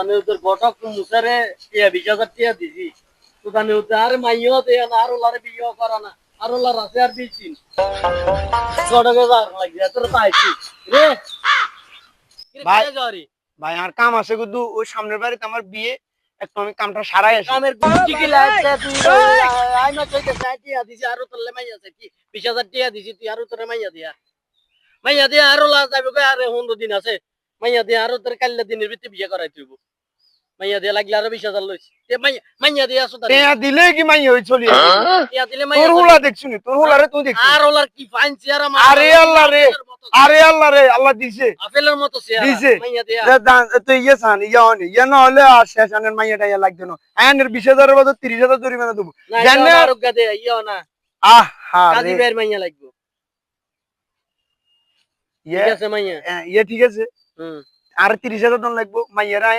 আমি ওদের ঘটক মুসারে 20,000 টাকা দিছি তো তানে ওদের আর মাইও দেয় না আর ওলারে বিয়ে করা না আর ওলার আছে আর দিছিন ঘটকে যাওয়ার লাগছে তোর পাইছি রে ভাই ভাই যারি ভাই আর কাম আছে কিন্তু ওই সামনের বাড়িতে আমার বিয়ে একটু আমি কামটা সারাই আসি। কামের গুষ্টি কি লাগছে তুই আই না কইতে টাকা দিছি আর তোর মাইয়া আছে কি 20,000 টাকা দিছি তুই আর তোর মাইয়া দিয়া আরো লাজ যাবে কই আরে 15 দিন আছে মাইয়া দিয়া আরো তোর কাল্লা দিনের ভিতরে বিয়ে করাই তুইব মাইয়া দিয়া লাগলে আরো 20,000 লইছি তে মাইয়া দিয়া আসো তার টেয়া দিলে কি মাই হই চলি টিয়া দিলে তোর মাইয়া হুলা দেখছুনি তোর হুলারে তুই দেখছিস আর ওলার কি ফাইন চেহারা আরে আল্লাহ রে আরে আল্লাহ রে আল্লাহ দিছে আপেলের মতো চেহারা দিছে মাইয়া দিয়া তুই ইয়ে সান ইয়া হনি ইয়া না হলে আর শেষ আনের মাইয়াটা ইয়া লাগবে না আইনের 20,000 এর বদলে 30,000 জরিমানা দেবো না জানে ইয়া আরোগ্য দে ইয়া না আহা কাজী রে বের মাইয়া লাগবে ইয়ে ঠিক আছে মাইয়া ইয়ে ঠিক আছে হুম আর 30,000 টন লাগবো মাইয়ারা